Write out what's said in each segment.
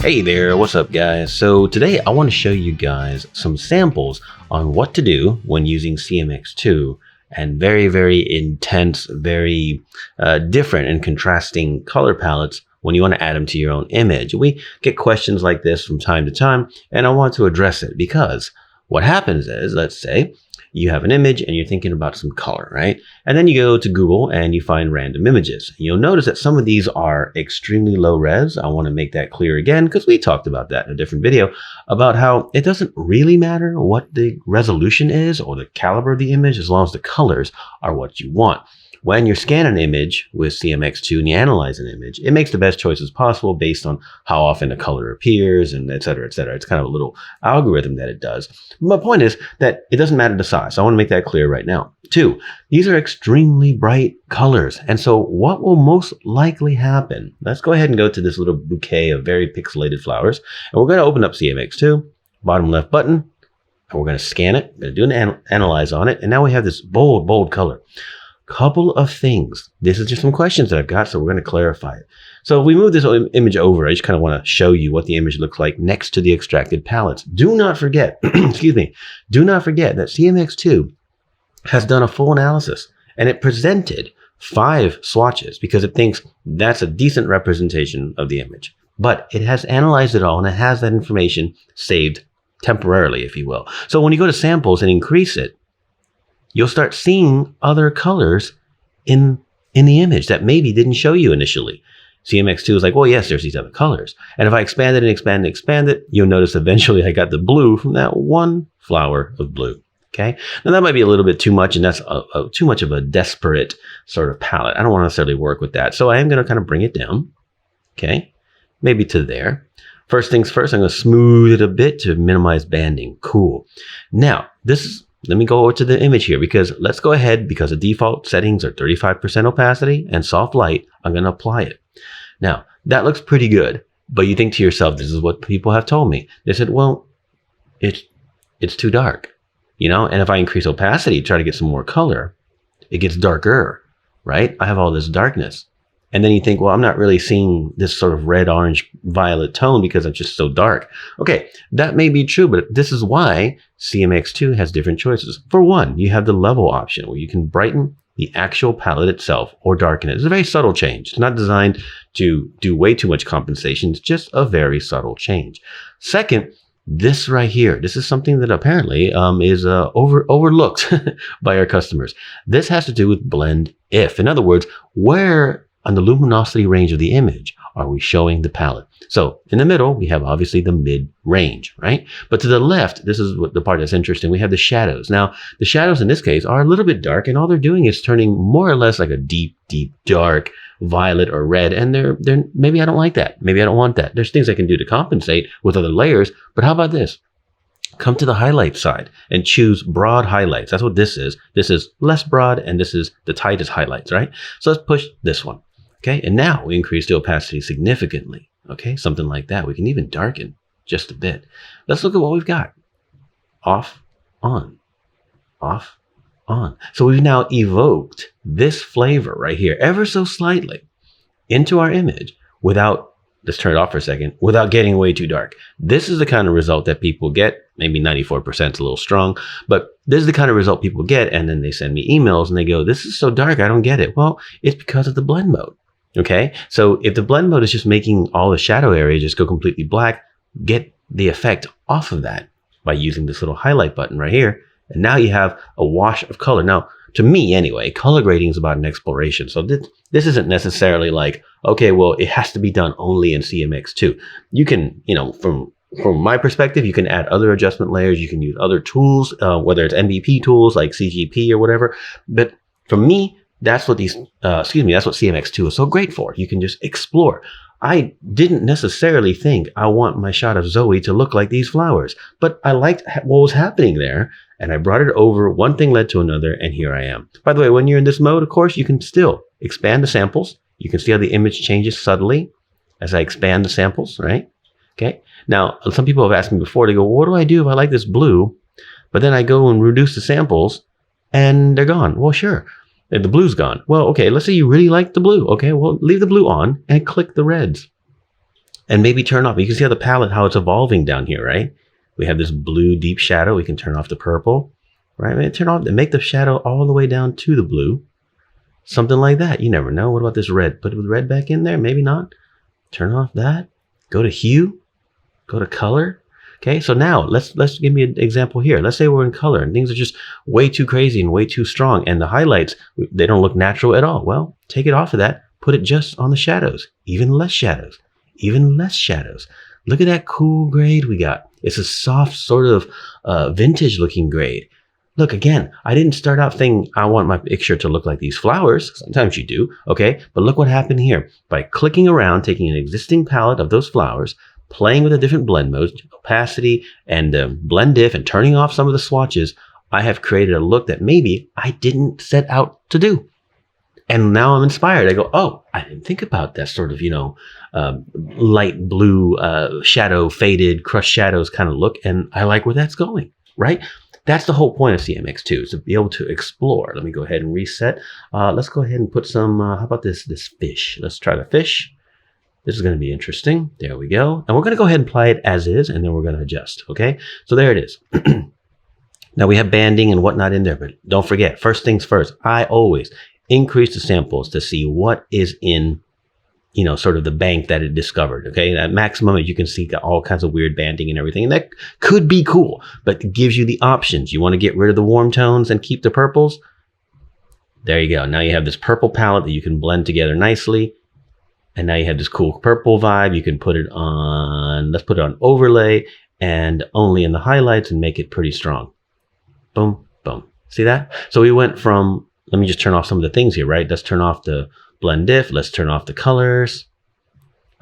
Hey there, what's up guys? So today I want to show you guys some samples on what to do when using CMX2 and very intense, very different and contrasting color palettes when you want to add them to your own image. We get questions like this from time to time and I want to address it because what happens is, let's say, you have an image and you're thinking about some color, right? And then you go to Google and you find random images. You'll notice that some of these are extremely low res. I want to make that clear again because we talked about that in a different video about how it doesn't really matter what the resolution is or the caliber of the image as long as the colors are what you want. When you scan an image with CMX2 and you analyze an image, it makes the best choices possible based on how often a color appears and et cetera, et cetera. It's kind of a little algorithm that it does. My point is that it doesn't matter the size. So I want to make that clear right now. 2, these are extremely bright colors. And so what will most likely happen? Let's go ahead and go to this little bouquet of very pixelated flowers. And we're going to open up CMX2, bottom left button, and we're going to scan it. We're going to do an analyze on it. And now we have this bold color. Couple of things. This is just some questions that I've got, so we're going to clarify it. So if we move this image over, I just kind of want to show you what the image looks like next to the extracted palettes. Do not forget, excuse me, do not forget that CMX2 has done a full analysis and it presented 5 swatches because it thinks that's a decent representation of the image. But it has analyzed it all and it has that information saved temporarily, if you will. So when you go to samples and increase it, you'll start seeing other colors in the image that maybe didn't show you initially. CMX2 is like, well, yes, there's these other colors. And if I expand it and expand it, you'll notice eventually I got the blue from that one flower of blue. Okay. Now that might be a little bit too much, and that's too much of a desperate sort of palette. I don't want to necessarily work with that. So I am going to kind of bring it down. Okay. Maybe to there. First things first, I'm going to smooth it a bit to minimize banding. Cool. Now, let me go over to the image here because let's go ahead, because the default settings are 35% opacity and soft light, I'm going to apply it. Now, that looks pretty good, but you think to yourself, this is what people have told me. They said, well, it's too dark, you know, and if I increase opacity, try to get some more color, it gets darker, right? I have all this darkness. And then you think, well, I'm not really seeing this sort of red, orange, violet tone because it's just so dark. Okay, that may be true, but this is why CMX2 has different choices. For one, you have the level option where you can brighten the actual palette itself or darken it. It's a very subtle change. It's not designed to do way too much compensation. It's just a very subtle change. Second, this right here, this is something that apparently is overlooked by our customers. This has to do with blend if. In other words, where on the luminosity range of the image are we showing the palette? So in the middle, we have obviously the mid range, right? But to the left, this is what the part that's interesting. We have the shadows. Now, the shadows in this case are a little bit dark, and all they're doing is turning more or less like a deep, dark violet or red. And they're maybe I don't like that. Maybe I don't want that. There's things I can do to compensate with other layers. But how about this? Come to the highlight side and choose broad highlights. That's what this is. This is less broad, and this is the tightest highlights, right? So let's push this one. Okay, and now we increase the opacity significantly. Okay, something like that. We can even darken just a bit. Let's look at what we've got. Off, on, off, on. So we've now evoked this flavor right here ever so slightly into our image without, let's turn it off for a second, without getting way too dark. This is the kind of result that people get. Maybe 94% is a little strong, but this is the kind of result people get. And then they send me emails and they go, this is so dark, I don't get it. Well, it's because of the blend mode. Okay, so if the blend mode is just making all the shadow area just go completely black, get the effect off of that by using this little highlight button right here. And now you have a wash of color. Now, to me anyway, color grading is about an exploration. So this isn't necessarily like, okay, well, it has to be done only in CMX2. You can, you know, from my perspective, you can add other adjustment layers. You can use other tools, whether it's NBP tools like CGP or whatever. But for me, that's what that's what CMX2 is so great for. You can just explore. I didn't necessarily think I want my shot of Zoe to look like these flowers, but I liked what was happening there, and I brought it over. One thing led to another, and here I am. By the way, when you're in this mode, of course, you can still expand the samples. You can see how the image changes subtly as I expand the samples, right? Okay. Now, some people have asked me before, they go, what do I do if I like this blue, but then I go and reduce the samples and they're gone? Well, sure. The blue's gone. Well, okay, let's say you really like the blue. Okay, well, leave the blue on and click the reds. And maybe turn off. You can see how the palette, how it's evolving down here, right? We have this blue deep shadow. We can turn off the purple, right? Maybe turn off and make the shadow all the way down to the blue. Something like that. You never know. What about this red? Put the red back in there? Maybe not. Turn off that. Go to hue. Go to color. Okay, so now let's give me an example here. Let's say we're in color and things are just way too crazy and way too strong, and the highlights, they don't look natural at all. Well, take it off of that. Put it just on the shadows. Even less shadows. Even less shadows. Look at that cool grade we got. It's a soft sort of vintage looking grade. Look, again, I didn't start out thinking I want my picture to look like these flowers. Sometimes you do, okay? But look what happened here. By clicking around, taking an existing palette of those flowers, playing with the different blend modes, opacity, and blend diff, and turning off some of the swatches, I have created a look that maybe I didn't set out to do. And now I'm inspired. I go, oh, I didn't think about that sort of, light blue, shadow, faded, crushed shadows kind of look. And I like where that's going, right? That's the whole point of CMX2, is to be able to explore. Let me go ahead and reset. Let's go ahead and put some, how about this fish? Let's try the fish. This is going to be interesting. There we go. And we're going to go ahead and apply it as is, and then we're going to adjust, okay? So there it is. Now we have banding and whatnot in there, but don't forget, first things first, I always increase the samples to see what is in, sort of the bank that it discovered, okay? At maximum, you can see all kinds of weird banding and everything, and that could be cool, but it gives you the options. You want to get rid of the warm tones and keep the purples? There you go. Now you have this purple palette that you can blend together nicely, and now you have this cool purple vibe. You can put it on, let's put it on overlay, and only in the highlights and make it pretty strong. Boom, boom. See that? So we went from, let me just turn off some of the things here, right? Let's turn off the blend diff. Let's turn off the colors.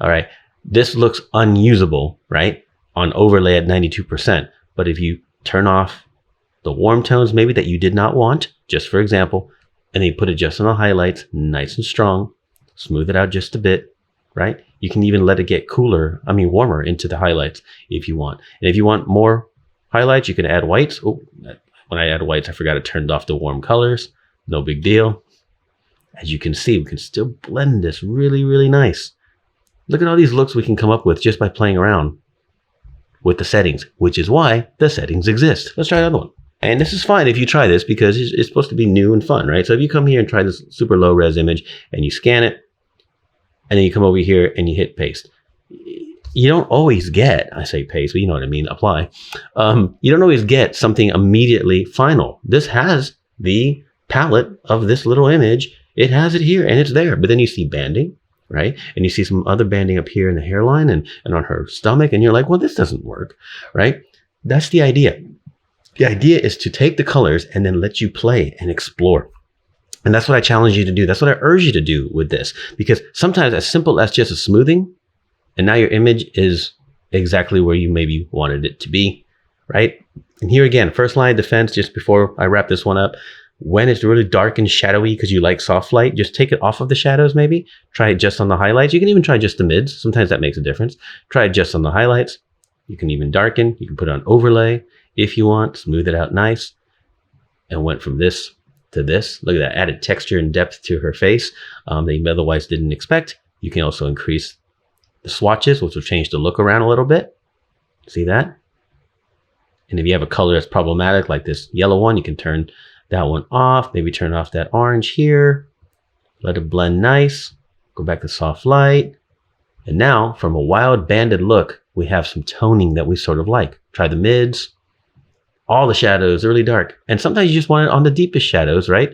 All right. This looks unusable, right? On overlay at 92%. But if you turn off the warm tones, maybe that you did not want, just for example, and then you put it just on the highlights, nice and strong, smooth it out just a bit, right? You can even let it get warmer into the highlights if you want. And if you want more highlights, you can add whites. Oh, when I add whites, I forgot to turn off the warm colors. No big deal. As you can see, we can still blend this really, really nice. Look at all these looks we can come up with just by playing around with the settings, which is why the settings exist. Let's try another one. And this is fine if you try this because it's supposed to be new and fun, right? So if you come here and try this super low res image and you scan it, and then you come over here and you hit paste. You don't always get, I say paste, but you know what I mean, apply. You don't always get something immediately final. This has the palette of this little image. It has it here and it's there, but then you see banding, right? And you see some other banding up here in the hairline and on her stomach, and you're like, well, this doesn't work, right? That's the idea. The idea is to take the colors and then let you play and explore. And that's what I challenge you to do. That's what I urge you to do with this, because sometimes as simple as just a smoothing, and now your image is exactly where you maybe wanted it to be, right? And here again, first line of defense, just before I wrap this one up, when it's really dark and shadowy because you like soft light, just take it off of the shadows maybe. Try it just on the highlights. You can even try just the mids. Sometimes that makes a difference. Try it just on the highlights. You can even darken. You can put it on overlay if you want. Smooth it out nice. And went from this to this. Look at that. Added texture and depth to her face that you otherwise didn't expect. You can also increase the swatches, which will change the look around a little bit. See that? And if you have a color that's problematic, like this yellow one, you can turn that one off. Maybe turn off that orange here. Let it blend nice. Go back to soft light. And now, from a wild banded look, we have some toning that we sort of like. Try the mids. All the shadows are really dark. And sometimes you just want it on the deepest shadows, right?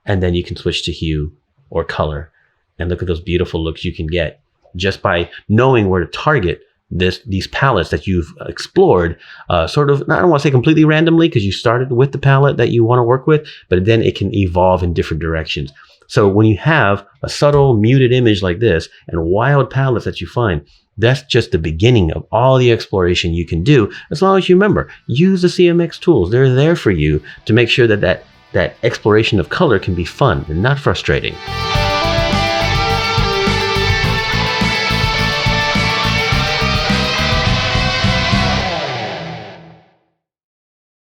And then you can switch to hue or color. And look at those beautiful looks you can get just by knowing where to target these palettes that you've explored, sort of, I don't want to say completely randomly because you started with the palette that you want to work with, but then it can evolve in different directions. So when you have a subtle muted image like this and wild palettes that you find, that's just the beginning of all the exploration you can do. As long as you remember, use the CMX tools. They're there for you to make sure that exploration of color can be fun and not frustrating.